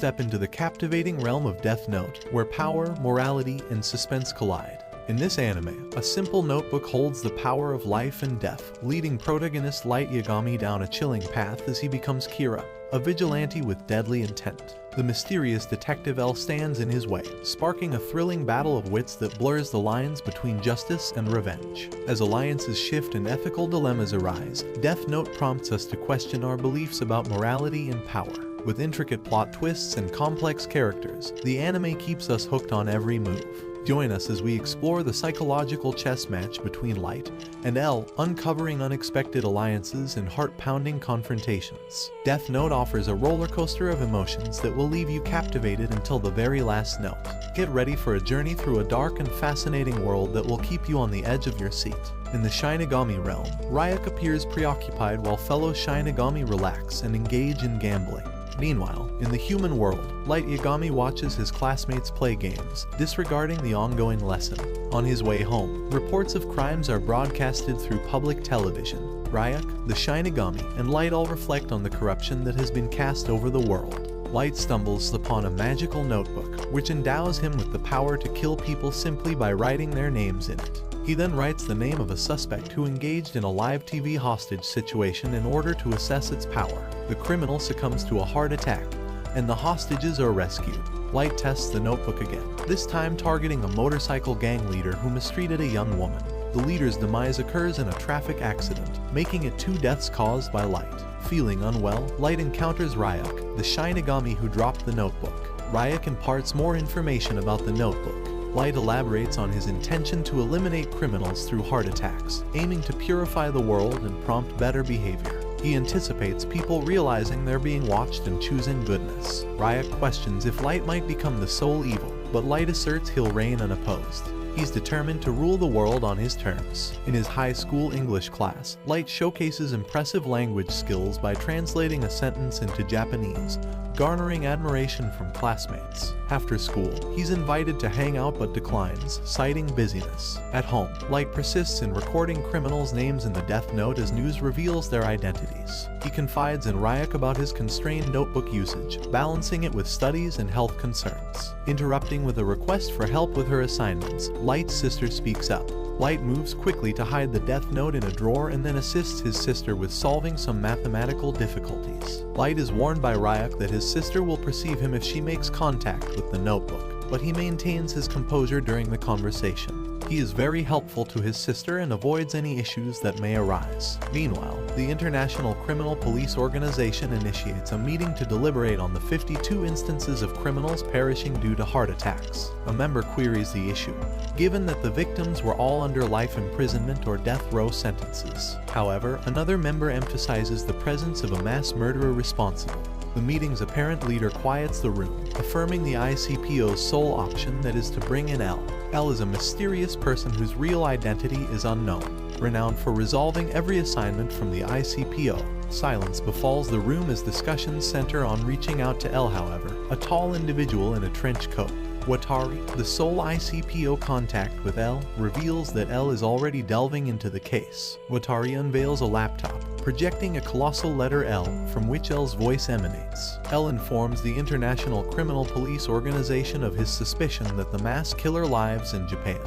step into the captivating realm of Death Note, where power, morality, and suspense collide. In this anime, a simple notebook holds the power of life and death, leading protagonist Light Yagami down a chilling path as he becomes Kira, a vigilante with deadly intent. The mysterious detective L stands in his way, sparking a thrilling battle of wits that blurs the lines between justice and revenge. As alliances shift and ethical dilemmas arise, Death Note prompts us to question our beliefs about morality and power. With intricate plot twists and complex characters, the anime keeps us hooked on every move. Join us as we explore the psychological chess match between Light and L, uncovering unexpected alliances and heart-pounding confrontations. Death Note offers a roller coaster of emotions that will leave you captivated until the very last note. Get ready for a journey through a dark and fascinating world that will keep you on the edge of your seat. In the Shinigami realm, Ryuk appears preoccupied while fellow Shinigami relax and engage in gambling. Meanwhile, in the human world, Light Yagami watches his classmates play games, disregarding the ongoing lesson. On his way home, reports of crimes are broadcasted through public television. Ryuk, the Shinigami, and Light all reflect on the corruption that has been cast over the world. Light stumbles upon a magical notebook, which endows him with the power to kill people simply by writing their names in it. He then writes the name of a suspect who engaged in a live TV hostage situation in order to assess its power. The criminal succumbs to a heart attack, and the hostages are rescued. Light tests the notebook again, this time targeting a motorcycle gang leader who mistreated a young woman. The leader's demise occurs in a traffic accident, making it 2 deaths caused by Light. Feeling unwell, Light encounters Ryuk, the Shinigami who dropped the notebook. Ryuk imparts more information about the notebook. Light elaborates on his intention to eliminate criminals through heart attacks, aiming to purify the world and prompt better behavior. He anticipates people realizing they're being watched and choosing goodness. Ryuk questions if Light might become the sole evil, but Light asserts he'll reign unopposed. He's determined to rule the world on his terms. In his high school English class, Light showcases impressive language skills by translating a sentence into Japanese, garnering admiration from classmates. After school, he's invited to hang out but declines, citing busyness. At home, Light persists in recording criminals' names in the Death Note as news reveals their identities. He confides in Ryuk about his constrained notebook usage, balancing it with studies and health concerns. Interrupting with a request for help with her assignments, Light's sister speaks up. Light moves quickly to hide the Death Note in a drawer and then assists his sister with solving some mathematical difficulties. Light is warned by Ryuk that his sister will perceive him if she makes contact with the notebook, but he maintains his composure during the conversation. He is very helpful to his sister and avoids any issues that may arise. Meanwhile, the International Criminal Police Organization initiates a meeting to deliberate on the 52 instances of criminals perishing due to heart attacks. A member queries the issue, given that the victims were all under life imprisonment or death row sentences. However, another member emphasizes the presence of a mass murderer responsible. The meeting's apparent leader quiets the room, affirming the ICPO's sole option, that is to bring in L. L is a mysterious person whose real identity is unknown. Renowned for resolving every assignment from the ICPO, silence befalls the room as discussions center on reaching out to L. However, a tall individual in a trench coat, Watari, the sole ICPO contact with L, reveals that L is already delving into the case. Watari unveils a laptop, projecting a colossal letter L from which L's voice emanates. L informs the International Criminal Police Organization of his suspicion that the mass killer lives in Japan,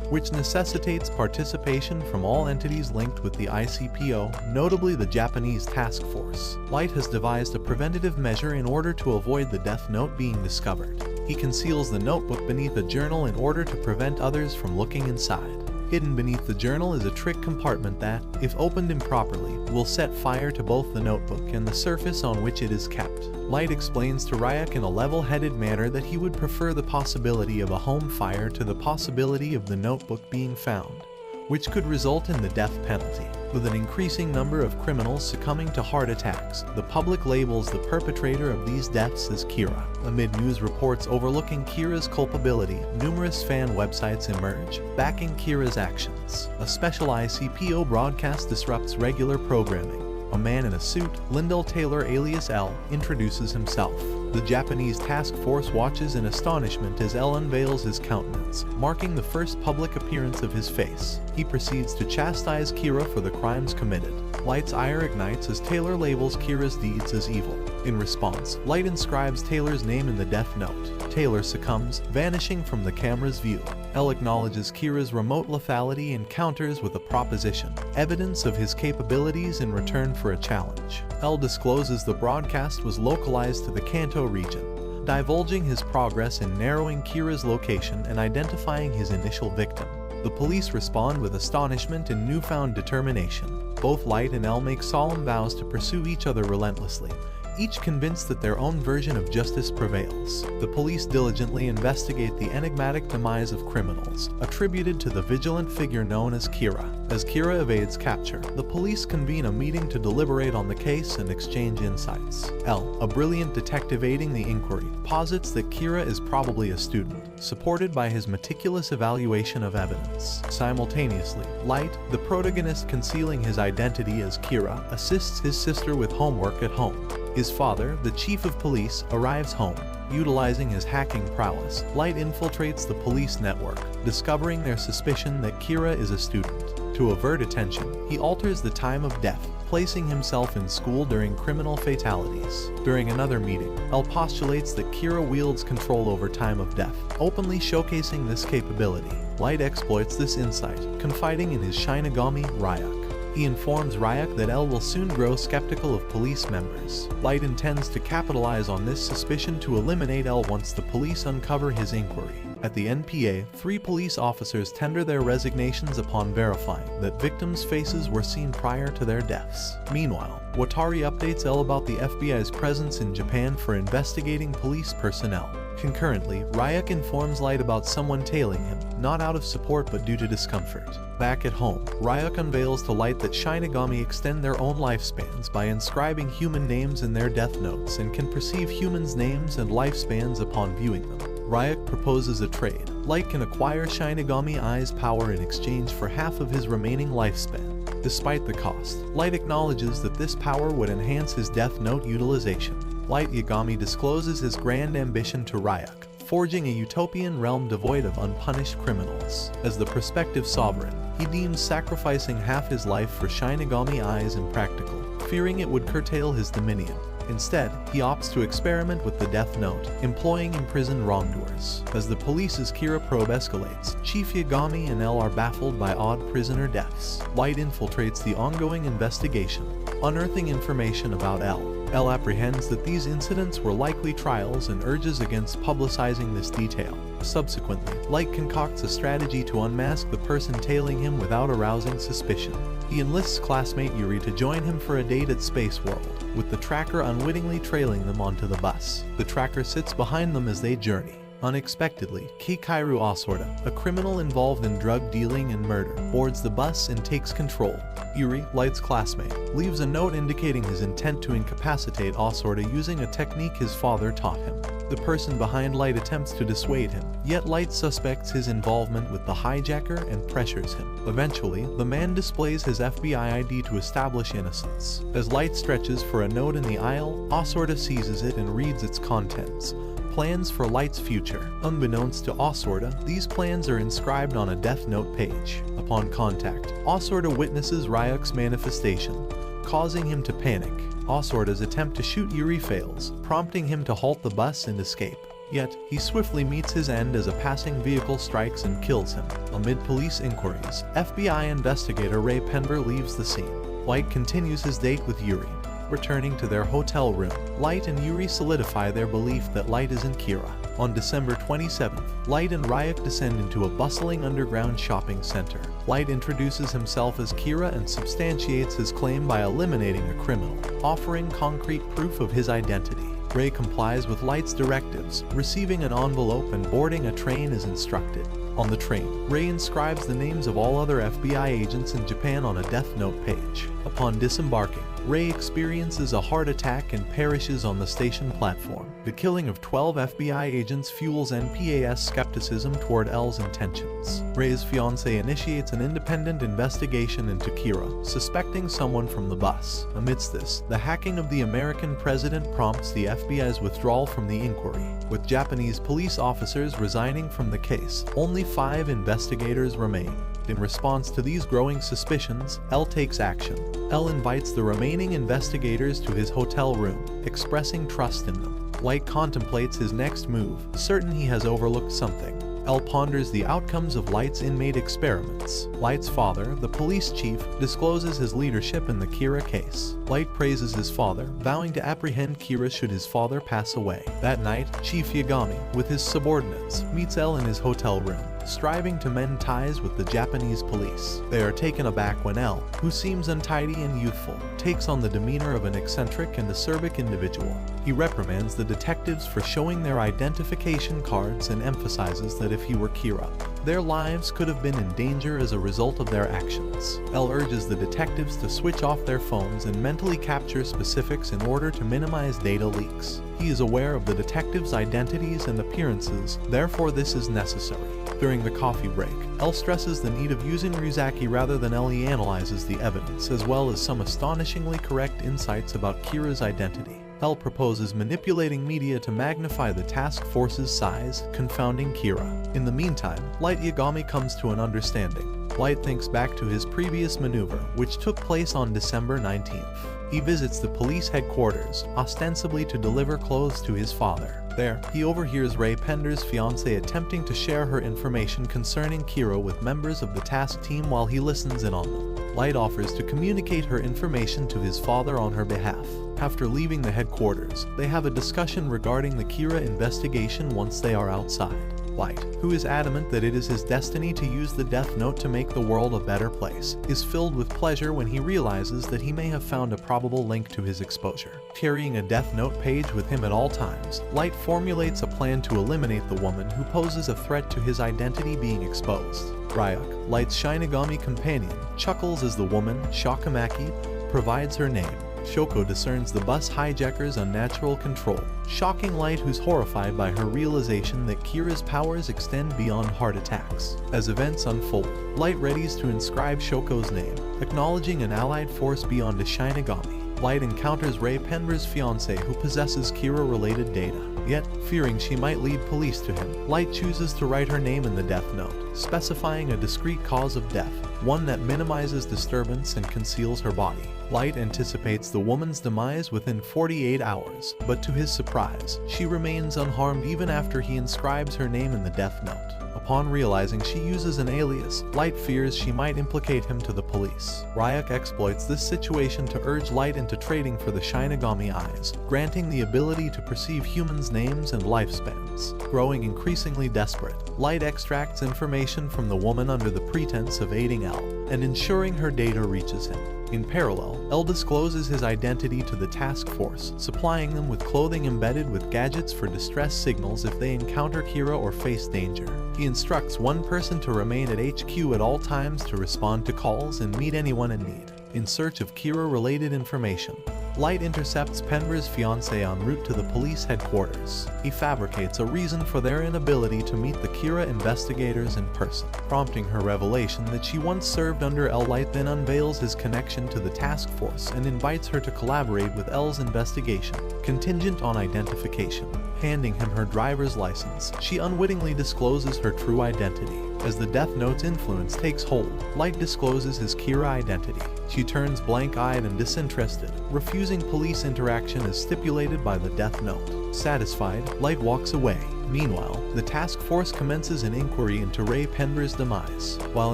which necessitates participation from all entities linked with the ICPO, notably the Japanese task force. Light has devised a preventative measure in order to avoid the Death Note being discovered. He conceals the notebook beneath a journal in order to prevent others from looking inside. Hidden beneath the journal is a trick compartment that, if opened improperly, will set fire to both the notebook and the surface on which it is kept. Light explains to Ryuk in a level-headed manner that he would prefer the possibility of a home fire to the possibility of the notebook being found, which could result in the death penalty. With an increasing number of criminals succumbing to heart attacks, the public labels the perpetrator of these deaths as Kira. Amid news reports overlooking Kira's culpability, numerous fan websites emerge, backing Kira's actions. A special ICPO broadcast disrupts regular programming. A man in a suit, Lyndall Taylor alias L, introduces himself. The Japanese task force watches in astonishment as L unveils his countenance, marking the first public appearance of his face. He proceeds to chastise Kira for the crimes committed. Light's ire ignites as Taylor labels Kira's deeds as evil. In response, Light inscribes Taylor's name in the death note. Taylor succumbs, vanishing from the camera's view. Elle acknowledges Kira's remote lethality and counters with a proposition, evidence of his capabilities in return for a challenge. Elle discloses the broadcast was localized to the Kanto region, divulging his progress in narrowing Kira's location and identifying his initial victim. The police respond with astonishment and newfound determination. Both Light and Elle make solemn vows to pursue each other relentlessly, each convinced that their own version of justice prevails. The police diligently investigate the enigmatic demise of criminals, attributed to the vigilant figure known as Kira. As Kira evades capture, the police convene a meeting to deliberate on the case and exchange insights. Elle, a brilliant detective aiding the inquiry, posits that Kira is probably a student, supported by his meticulous evaluation of evidence. Simultaneously, Light, the protagonist concealing his identity as Kira, assists his sister with homework at home. His father, the chief of police, arrives home. Utilizing his hacking prowess, Light infiltrates the police network, discovering their suspicion that Kira is a student. To avert attention, he alters the time of death, placing himself in school during criminal fatalities. During another meeting, Elle postulates that Kira wields control over time of death, openly showcasing this capability. Light exploits this insight, confiding in his Shinigami, Ryak. He informs Ryak that Elle will soon grow skeptical of police members. Light intends to capitalize on this suspicion to eliminate Elle once the police uncover his inquiry. At the NPA, 3 police officers tender their resignations upon verifying that victims' faces were seen prior to their deaths. Meanwhile, Watari updates Elle about the FBI's presence in Japan for investigating police personnel. Concurrently, Ryak informs Light about someone tailing him, not out of support but due to discomfort. Back at home, Ryak unveils to Light that Shinigami extend their own lifespans by inscribing human names in their death notes and can perceive humans' names and lifespans upon viewing them. Ryak proposes a trade. Light can acquire Shinigami Eye's power in exchange for half of his remaining lifespan. Despite the cost, Light acknowledges that this power would enhance his death note utilization. Light Yagami discloses his grand ambition to Ryak, forging a utopian realm devoid of unpunished criminals. As the prospective sovereign, he deems sacrificing half his life for Shinigami Eyes impractical, fearing it would curtail his dominion. Instead, he opts to experiment with the Death Note, employing imprisoned wrongdoers. As the police's Kira probe escalates, Chief Yagami and Elle are baffled by odd prisoner deaths. Light infiltrates the ongoing investigation, unearthing information about Elle. Elle apprehends that these incidents were likely trials and urges against publicizing this detail. Subsequently, Light concocts a strategy to unmask the person tailing him without arousing suspicion. He enlists classmate Yuri to join him for a date at Space World, with the tracker unwittingly trailing them onto the bus. The tracker sits behind them as they journey. Unexpectedly, Keikairu Asorda, a criminal involved in drug dealing and murder, boards the bus and takes control. Yuri, Light's classmate, leaves a note indicating his intent to incapacitate Asorda using a technique his father taught him. The person behind Light attempts to dissuade him, yet Light suspects his involvement with the hijacker and pressures him. Eventually, the man displays his FBI ID to establish innocence. As Light stretches for a note in the aisle, Asorda seizes it and reads its contents. Plans for Light's future. Unbeknownst to Asorda, these plans are inscribed on a Death Note page. Upon contact, Asorda witnesses Ryuk's manifestation, causing him to panic. Asorda's attempt to shoot Yuri fails, prompting him to halt the bus and escape. Yet, he swiftly meets his end as a passing vehicle strikes and kills him. Amid police inquiries, FBI investigator Ray Penver leaves the scene. Light continues his date with Yuri. Returning to their hotel room, Light and Yuri solidify their belief that Light is in Kira. On December 27th, Light and Ryuk descend into a bustling underground shopping center. Light introduces himself as Kira and substantiates his claim by eliminating a criminal, offering concrete proof of his identity. Ray complies with Light's directives, receiving an envelope and boarding a train as instructed. On the train, Ray inscribes the names of all other FBI agents in Japan on a Death Note page. Upon disembarking, Ray experiences a heart attack and perishes on the station platform. The killing of 12 FBI agents fuels NPA's skepticism toward L's intentions. Ray's fiancée initiates an independent investigation into Kira, suspecting someone from the bus. Amidst this, the hacking of the American president prompts the FBI's withdrawal from the inquiry. With Japanese police officers resigning from the case, only 5 investigators remain. In response to these growing suspicions, L takes action. L invites the remaining investigators to his hotel room, expressing trust in them. Light contemplates his next move, certain he has overlooked something. L ponders the outcomes of Light's inmate experiments. Light's father, the police chief, discloses his leadership in the Kira case. Light praises his father, vowing to apprehend Kira should his father pass away. That night, Chief Yagami, with his subordinates, meets L in his hotel room, striving to mend ties with the Japanese police. They are taken aback when L, who seems untidy and youthful, takes on the demeanor of an eccentric and acerbic individual. He reprimands the detectives for showing their identification cards and emphasizes that if he were Kira, their lives could have been in danger as a result of their actions. L urges the detectives to switch off their phones and mentally capture specifics in order to minimize data leaks. He is aware of the detectives' identities and appearances, therefore this is necessary. During the coffee break, L stresses the need of using Ryuzaki rather than L. He analyzes the evidence as well as some astonishingly correct insights about Kira's identity. L proposes manipulating media to magnify the task force's size, confounding Kira. In the meantime, Light Yagami comes to an understanding. Light thinks back to his previous maneuver, which took place on December 19th. He visits the police headquarters, ostensibly to deliver clothes to his father. There, he overhears Ray Pender's fiancée attempting to share her information concerning Kira with members of the task team while he listens in on them. Light offers to communicate her information to his father on her behalf. After leaving the headquarters, they have a discussion regarding the Kira investigation once they are outside. Light, who is adamant that it is his destiny to use the Death Note to make the world a better place, is filled with pleasure when he realizes that he may have found a probable link to his exposure. Carrying a Death Note page with him at all times, Light formulates a plan to eliminate the woman who poses a threat to his identity being exposed. Ryuk, Light's Shinigami companion, chuckles as the woman, Shakamaki, provides her name. Shoko discerns the bus hijacker's unnatural control, shocking Light, who's horrified by her realization that Kira's powers extend beyond heart attacks. As events unfold, Light readies to inscribe Shoko's name, acknowledging an allied force beyond a Shinigami. Light encounters Ray Pender's fiancée who possesses Kira-related data. Yet, fearing she might lead police to him, Light chooses to write her name in the Death Note, specifying a discrete cause of death, one that minimizes disturbance and conceals her body. Light anticipates the woman's demise within 48 hours, but to his surprise, she remains unharmed even after he inscribes her name in the Death Note. Upon realizing she uses an alias, Light fears she might implicate him to the police. Ryuk exploits this situation to urge Light into trading for the Shinigami Eyes, granting the ability to perceive humans' names and lifespans. Growing increasingly desperate, Light extracts information from the woman under the pretense of aiding L, and ensuring her data reaches him. In parallel, L discloses his identity to the task force, supplying them with clothing embedded with gadgets for distress signals if they encounter Kira or face danger. He instructs one person to remain at HQ at all times to respond to calls and meet anyone in need. In search of Kira-related information, Light intercepts Pender's fiancée en route to the police headquarters. He fabricates a reason for their inability to meet the Kira investigators in person, prompting her revelation that she once served under L. Light then unveils his connection to the task force and invites her to collaborate with L's investigation, contingent on identification. Handing him her driver's license, she unwittingly discloses her true identity. As the Death Note's influence takes hold, Light discloses his Kira identity. She turns blank-eyed and disinterested, refusing police interaction as stipulated by the Death Note. Satisfied, Light walks away. Meanwhile, the task force commences an inquiry into Ray Pender's demise. While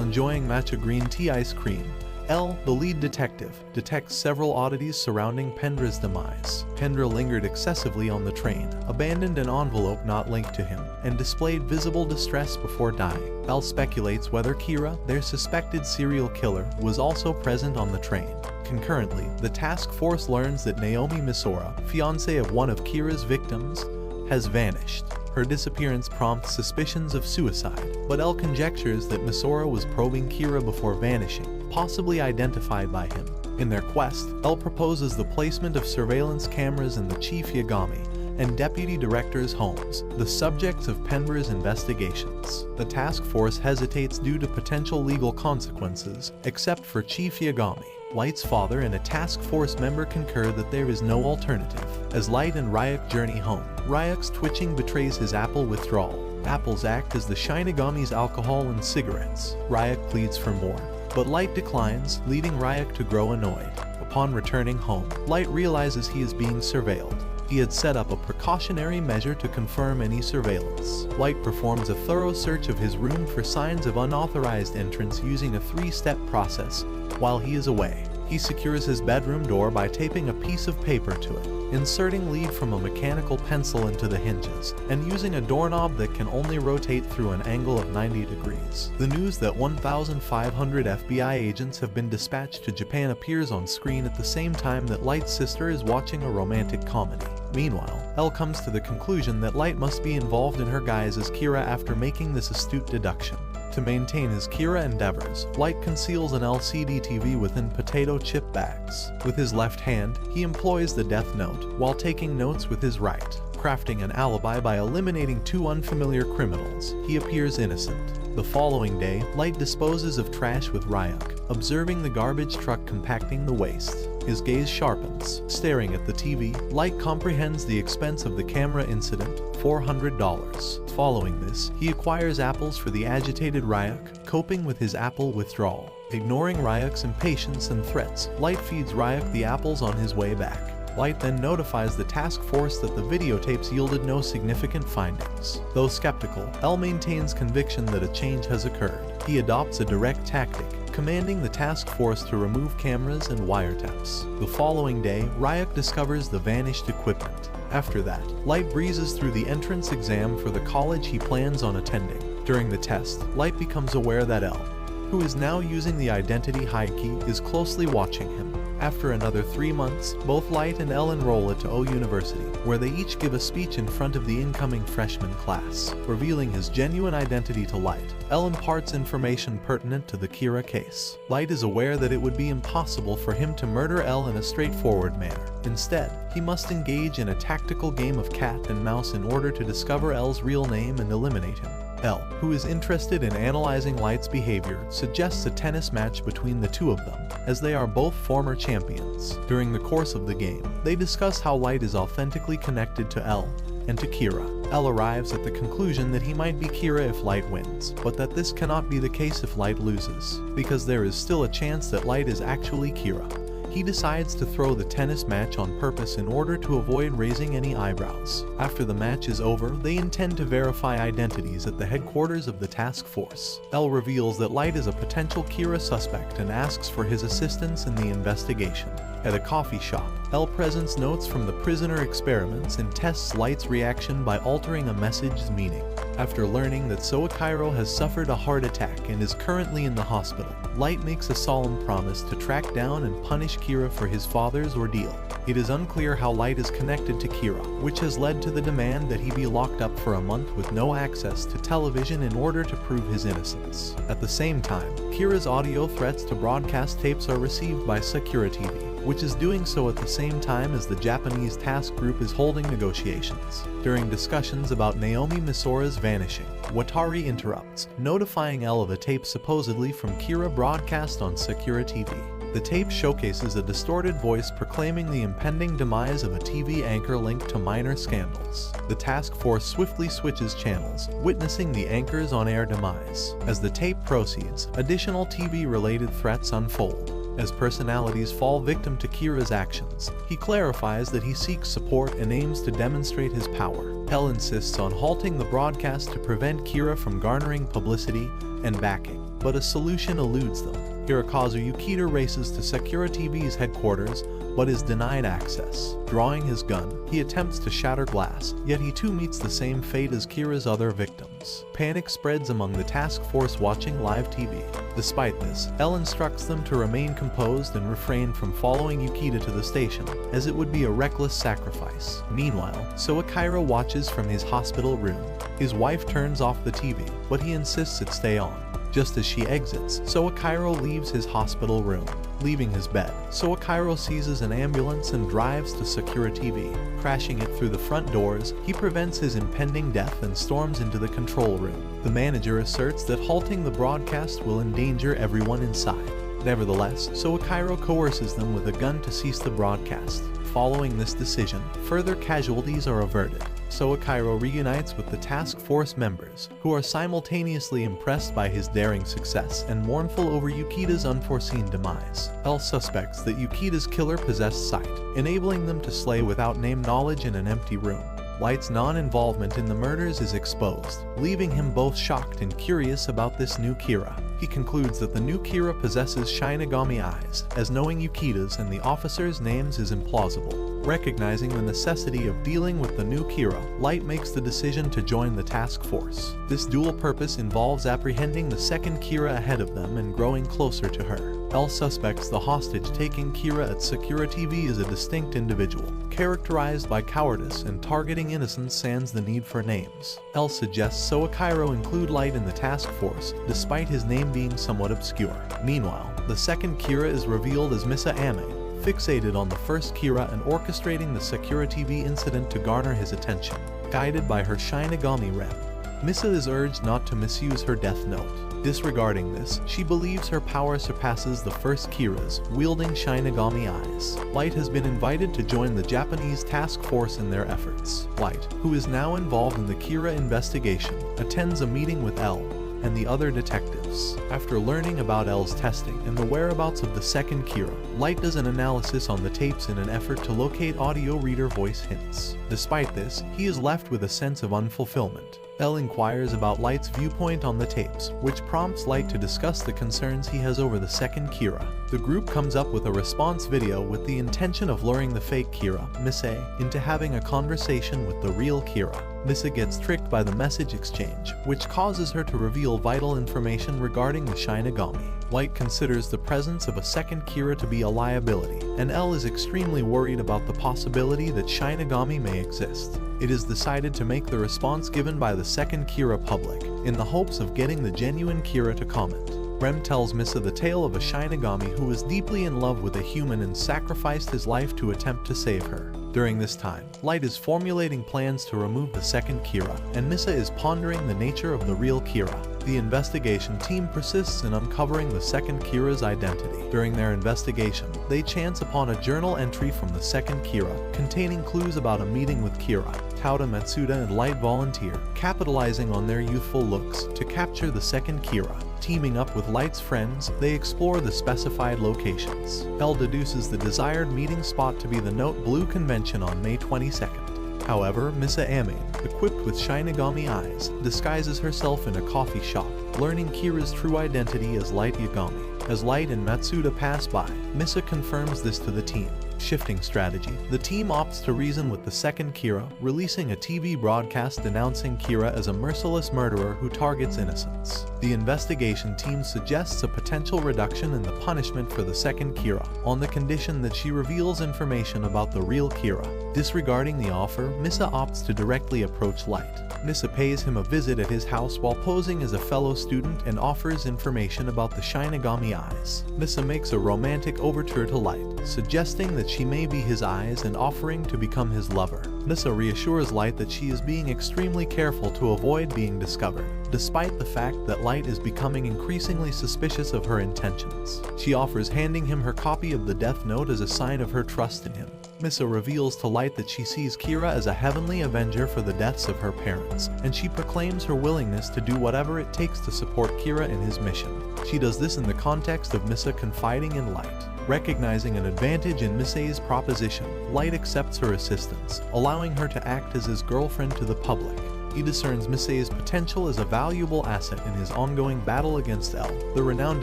enjoying matcha green tea ice cream, L, the lead detective, detects several oddities surrounding Pender's demise. Pender lingered excessively on the train, abandoned an envelope not linked to him, and displayed visible distress before dying. L speculates whether Kira, their suspected serial killer, was also present on the train. Concurrently, the task force learns that Naomi Misora, fiancée of one of Kira's victims, has vanished. Her disappearance prompts suspicions of suicide, but L conjectures that Misora was probing Kira before vanishing, possibly identified by him. In their quest, L proposes the placement of surveillance cameras in the Chief Yagami and Deputy Director's homes, the subjects of Pender's investigations. The task force hesitates due to potential legal consequences, except for Chief Yagami. Light's father and a task force member concur that there is no alternative. As Light and Ryuk journey home, Ryuk's twitching betrays his apple withdrawal. Apples act as the Shinigami's alcohol and cigarettes. Ryuk pleads for more, but Light declines, leading Ryuk to grow annoyed. Upon returning home, Light realizes he is being surveilled. He had set up a precautionary measure to confirm any surveillance. Light performs a thorough search of his room for signs of unauthorized entrance using a 3-step process. While he is away, he secures his bedroom door by taping a piece of paper to it, inserting lead from a mechanical pencil into the hinges, and using a doorknob that can only rotate through an angle of 90 degrees. The news that 1,500 FBI agents have been dispatched to Japan appears on screen at the same time that Light's sister is watching a romantic comedy. Meanwhile, Elle comes to the conclusion that Light must be involved in her guise as Kira after making this astute deduction. To maintain his Kira endeavors, Light conceals an LCD TV within potato chip bags. With his left hand, he employs the Death Note, while taking notes with his right. Crafting an alibi by eliminating 2 unfamiliar criminals, he appears innocent. The following day, Light disposes of trash with Ryuk, observing the garbage truck compacting the waste. His gaze sharpens. Staring at the TV, Light comprehends the expense of the camera incident, $400. Following this, he acquires apples for the agitated Ryuk, coping with his apple withdrawal. Ignoring Ryuk's impatience and threats, Light feeds Ryuk the apples on his way back. Light then notifies the task force that the videotapes yielded no significant findings. Though skeptical, Elle maintains conviction that a change has occurred. He adopts a direct tactic, commanding the task force to remove cameras and wiretaps. The following day, Ryuk discovers the vanished equipment. After that, Light breezes through the entrance exam for the college he plans on attending. During the test, Light becomes aware that Elle, who is now using the identity hide key, is closely watching him. After another 3 months, both Light and Elle enroll at O University, where they each give a speech in front of the incoming freshman class. Revealing his genuine identity to Light, Elle imparts information pertinent to the Kira case. Light is aware that it would be impossible for him to murder Elle in a straightforward manner. Instead, he must engage in a tactical game of cat and mouse in order to discover Elle's real name and eliminate him. Elle, who is interested in analyzing Light's behavior, suggests a tennis match between the two of them, as they are both former champions. During the course of the game, they discuss how Light is authentically connected to Elle and to Kira. Elle arrives at the conclusion that he might be Kira if Light wins, but that this cannot be the case if Light loses, because there is still a chance that Light is actually Kira. He decides to throw the tennis match on purpose in order to avoid raising any eyebrows. After the match is over, they intend to verify identities at the headquarters of the task force. Elle reveals that Light is a potential Kira suspect and asks for his assistance in the investigation. At a coffee shop, Elle presents notes from the prisoner experiments and tests Light's reaction by altering a message's meaning. After learning that Soakairo has suffered a heart attack and is currently in the hospital, Light makes a solemn promise to track down and punish Kira for his father's ordeal. It is unclear how Light is connected to Kira, which has led to the demand that he be locked up for a month with no access to television in order to prove his innocence. At the same time, Kira's audio threats to broadcast tapes are received by Sakura TV, which is doing so at the same time as the Japanese task group is holding negotiations. During discussions about Naomi Misora's vanishing, Watari interrupts, notifying Elle of a tape supposedly from Kira broadcast on Sakura TV. The tape showcases a distorted voice proclaiming the impending demise of a TV anchor linked to minor scandals. The task force swiftly switches channels, witnessing the anchor's on-air demise. As the tape proceeds, additional TV-related threats unfold. As personalities fall victim to Kira's actions, he clarifies that he seeks support and aims to demonstrate his power. Elle insists on halting the broadcast to prevent Kira from garnering publicity and backing, but a solution eludes them. Hirokazu Yukita races to Sakura TV's headquarters, but is denied access. Drawing his gun, he attempts to shatter glass, yet he too meets the same fate as Kira's other victims. Panic spreads among the task force watching live TV. Despite this, Elle instructs them to remain composed and refrain from following Yukita to the station, as it would be a reckless sacrifice. Meanwhile, Soakairo watches from his hospital room. His wife turns off the TV, but he insists it stay on. Just as she exits, Soakairo leaves his hospital room. Leaving his bed, Soakairo seizes an ambulance and drives to Sakura TV. Crashing it through the front doors, he prevents his impending death and storms into the control room. The manager asserts that halting the broadcast will endanger everyone inside. Nevertheless, Soichiro coerces them with a gun to cease the broadcast. Following this decision, further casualties are averted. Soichiro reunites with the task force members, who are simultaneously impressed by his daring success and mournful over Yukida's unforeseen demise. L suspects that Yukida's killer possessed sight, enabling them to slay without name knowledge in an empty room. Light's non-involvement in the murders is exposed, leaving him both shocked and curious about this new Kira. He concludes that the new Kira possesses Shinigami eyes, as knowing Yukida's and the officers' names is implausible. Recognizing the necessity of dealing with the new Kira, Light makes the decision to join the task force. This dual purpose involves apprehending the second Kira ahead of them and growing closer to her. L suspects the hostage-taking Kira at Sakura TV is a distinct individual, characterized by cowardice and targeting innocents sans the need for names. L suggests Soichiro include Light in the task force, despite his name being somewhat obscure. Meanwhile, the second Kira is revealed as Misa Ame, fixated on the first Kira and orchestrating the Sakura TV incident to garner his attention. Guided by her Shinigami rep, Misa is urged not to misuse her death note. Disregarding this, she believes her power surpasses the first Kira's, wielding Shinigami eyes. Light has been invited to join the Japanese task force in their efforts. Light, who is now involved in the Kira investigation, attends a meeting with L and the other detectives. After learning about L's testing and the whereabouts of the second Kira, Light does an analysis on the tapes in an effort to locate audio reader voice hints. Despite this, he is left with a sense of unfulfillment. L inquires about Light's viewpoint on the tapes, which prompts Light to discuss the concerns he has over the second Kira. The group comes up with a response video with the intention of luring the fake Kira, Mise, into having a conversation with the real Kira. Misa gets tricked by the message exchange, which causes her to reveal vital information regarding the Shinigami. Light considers the presence of a second Kira to be a liability, and L is extremely worried about the possibility that Shinigami may exist. It is decided to make the response given by the second Kira public, in the hopes of getting the genuine Kira to comment. Rem tells Misa the tale of a Shinigami who was deeply in love with a human and sacrificed his life to attempt to save her. During this time, Light is formulating plans to remove the second Kira, and Misa is pondering the nature of the real Kira. The investigation team persists in uncovering the second Kira's identity. During their investigation, they chance upon a journal entry from the second Kira, containing clues about a meeting with Kira. Tauta Matsuda and Light volunteer, capitalizing on their youthful looks, to capture the second Kira. Teaming up with Light's friends, they explore the specified locations. L deduces the desired meeting spot to be the Note Blue convention on May 22nd. However, Misa Ame, equipped with Shinigami eyes, disguises herself in a coffee shop, learning Kira's true identity as Light Yagami. As Light and Matsuda pass by, Misa confirms this to the team. Shifting strategy, the team opts to reason with the second Kira, releasing a TV broadcast denouncing Kira as a merciless murderer who targets innocents. The investigation team suggests a potential reduction in the punishment for the second Kira, on the condition that she reveals information about the real Kira. Disregarding the offer, Misa opts to directly approach Light. Misa pays him a visit at his house while posing as a fellow student and offers information about the Shinigami eyes. Misa makes a romantic overture to Light, suggesting that she may be his eyes and offering to become his lover. Misa reassures Light that she is being extremely careful to avoid being discovered, despite the fact that Light is becoming increasingly suspicious of her intentions. She offers handing him her copy of the Death Note as a sign of her trust in him. Misa reveals to Light that she sees Kira as a heavenly avenger for the deaths of her parents, and she proclaims her willingness to do whatever it takes to support Kira in his mission. She does this in the context of Misa confiding in Light. Recognizing an advantage in Misa's proposition, Light accepts her assistance, allowing her to act as his girlfriend to the public. He discerns Misa's potential as a valuable asset in his ongoing battle against L, the renowned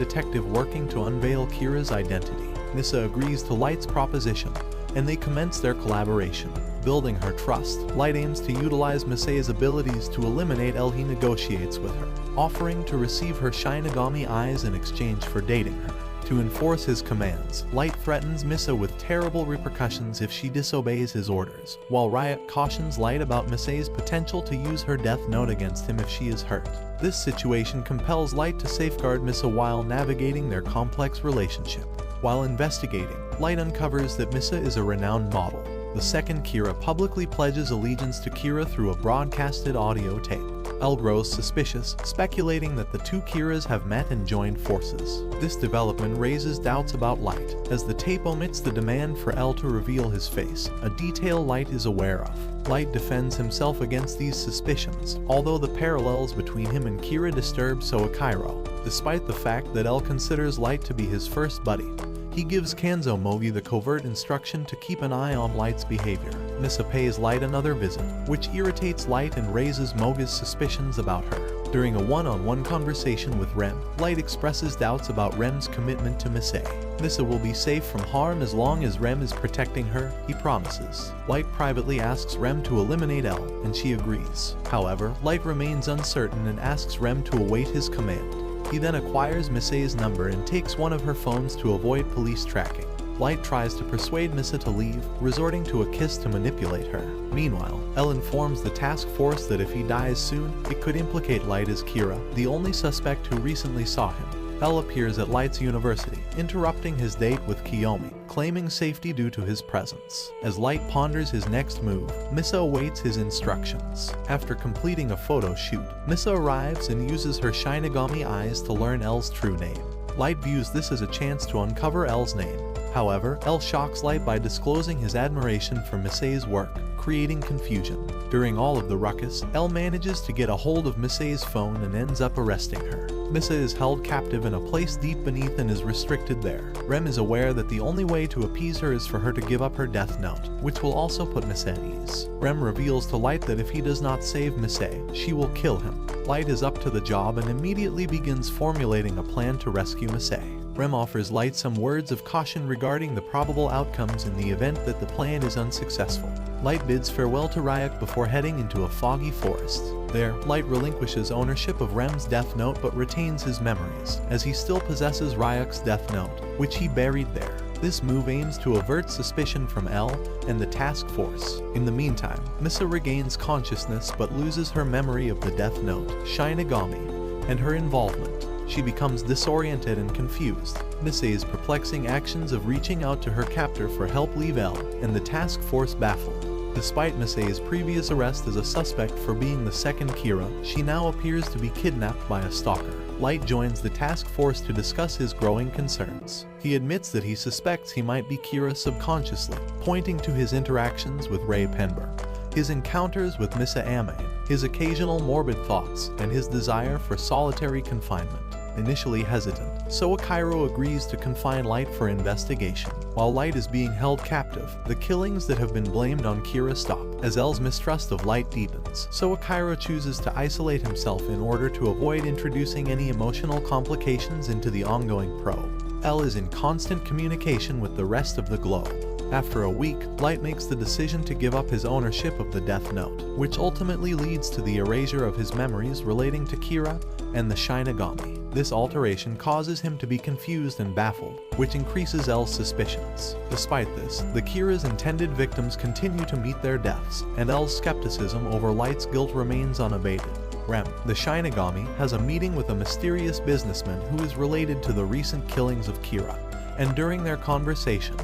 detective working to unveil Kira's identity. Misa agrees to Light's proposition, and they commence their collaboration. Building her trust, Light aims to utilize Misa's abilities to eliminate L. He negotiates with her, offering to receive her Shinigami eyes in exchange for dating her. To enforce his commands, Light threatens Misa with terrible repercussions if she disobeys his orders, while Riot cautions Light about Misa's potential to use her Death Note against him if she is hurt. This situation compels Light to safeguard Misa while navigating their complex relationship. While investigating, Light uncovers that Misa is a renowned model. The second Kira publicly pledges allegiance to Kira through a broadcasted audio tape. Elle grows suspicious, speculating that the two Kiras have met and joined forces. This development raises doubts about Light, as the tape omits the demand for Elle to reveal his face, a detail Light is aware of. Light defends himself against these suspicions, although the parallels between him and Kira disturb Soichiro. Despite the fact that Elle considers Light to be his first buddy, he gives Kanzo Mogi the covert instruction to keep an eye on Light's behavior. Misa pays Light another visit, which irritates Light and raises Mogi's suspicions about her. During a one-on-one conversation with Rem, Light expresses doubts about Rem's commitment to Misei. Misa will be safe from harm as long as Rem is protecting her, he promises. Light privately asks Rem to eliminate Elle, and she agrees. However, Light remains uncertain and asks Rem to await his command. He then acquires Misei's number and takes one of her phones to avoid police tracking. Light tries to persuade Misa to leave, resorting to a kiss to manipulate her. Meanwhile, Elle informs the task force that if he dies soon, it could implicate Light as Kira, the only suspect who recently saw him. Elle appears at Light's university, interrupting his date with Kiyomi, claiming safety due to his presence. As Light ponders his next move, Misa awaits his instructions. After completing a photo shoot, Misa arrives and uses her Shinigami eyes to learn Elle's true name. Light views this as a chance to uncover Elle's name. However, Elle shocks Light by disclosing his admiration for Misei's work, creating confusion. During all of the ruckus, Elle manages to get a hold of Misei's phone and ends up arresting her. Misa is held captive in a place deep beneath and is restricted there. Rem is aware that the only way to appease her is for her to give up her death note, which will also put Misa at ease. Rem reveals to Light that if he does not save Misei, she will kill him. Light is up to the job and immediately begins formulating a plan to rescue Misei. Rem offers Light some words of caution regarding the probable outcomes in the event that the plan is unsuccessful. Light bids farewell to Ryuk before heading into a foggy forest. There, Light relinquishes ownership of Rem's death note but retains his memories, as he still possesses Ryuk's death note, which he buried there. This move aims to avert suspicion from Elle and the task force. In the meantime, Misa regains consciousness but loses her memory of the death note, Shinigami, and her involvement. She becomes disoriented and confused. Misei's perplexing actions of reaching out to her captor for help leave Elle and the task force baffled. Despite Misei's previous arrest as a suspect for being the second Kira, she now appears to be kidnapped by a stalker. Light joins the task force to discuss his growing concerns. He admits that he suspects he might be Kira subconsciously, pointing to his interactions with Ray Penber, his encounters with Misa Ame, his occasional morbid thoughts, and his desire for solitary confinement. Initially hesitant, Soichiro agrees to confine Light for investigation. While Light is being held captive, the killings that have been blamed on Kira stop. As Elle's mistrust of Light deepens, Soichiro chooses to isolate himself in order to avoid introducing any emotional complications into the ongoing probe. Elle is in constant communication with the rest of the globe. After a week, Light makes the decision to give up his ownership of the Death Note, which ultimately leads to the erasure of his memories relating to Kira and the Shinigami. This alteration causes him to be confused and baffled, which increases Elle's suspicions. Despite this, the Kira's intended victims continue to meet their deaths, and Elle's skepticism over Light's guilt remains unabated. Rem, the Shinigami, has a meeting with a mysterious businessman who is related to the recent killings of Kira, and during their conversation,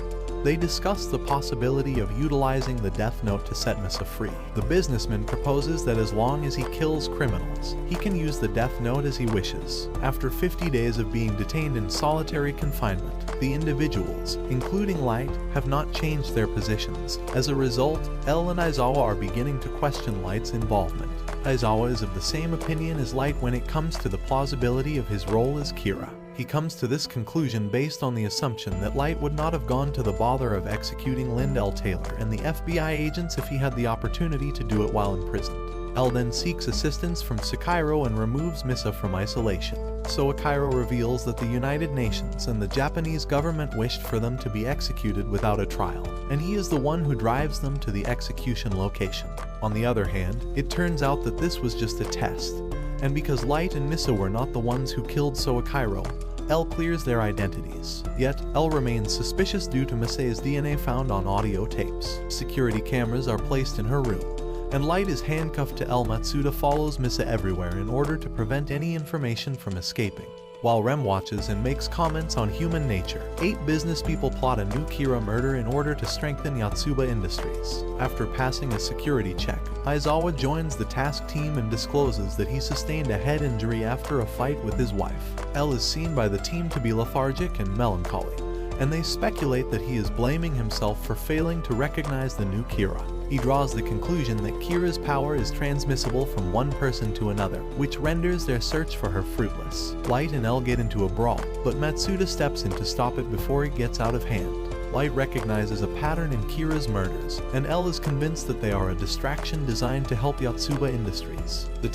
they discuss the possibility of utilizing the Death Note to set Misa free. The businessman proposes that as long as he kills criminals, he can use the Death Note as he wishes. After 50 days of being detained in solitary confinement, the individuals, including Light, have not changed their positions. As a result, Elle and Aizawa are beginning to question Light's involvement. Aizawa is of the same opinion as Light when it comes to the plausibility of his role as Kira. He comes to this conclusion based on the assumption that Light would not have gone to the bother of executing Lyndell Taylor and the FBI agents if he had the opportunity to do it while imprisoned. Elle then seeks assistance from Soichiro and removes Misa from isolation. Soichiro reveals that the United Nations and the Japanese government wished for them to be executed without a trial, and he is the one who drives them to the execution location. On the other hand, it turns out that this was just a test, and because Light and Misa were not the ones who killed Soichiro, Elle clears their identities. Yet, Elle remains suspicious due to Misei's DNA found on audio tapes. Security cameras are placed in her room, and Light is handcuffed to Elle. Matsuda follows Misa everywhere in order to prevent any information from escaping. while Rem watches and makes comments on human nature. 8 business people plot a new Kira murder in order to strengthen Yotsuba Industries. After passing a security check, Aizawa joins the task team and discloses that he sustained a head injury after a fight with his wife. L is seen by the team to be lethargic and melancholy, and they speculate that he is blaming himself for failing to recognize the new Kira. He draws the conclusion that Kira's power is transmissible from one person to another, which renders their search for her fruitless. Light and L get into a brawl, but Matsuda steps in to stop it before it gets out of hand. Light recognizes a pattern in Kira's murders, and L is convinced that they are a distraction designed to help Yotsuba Industries. The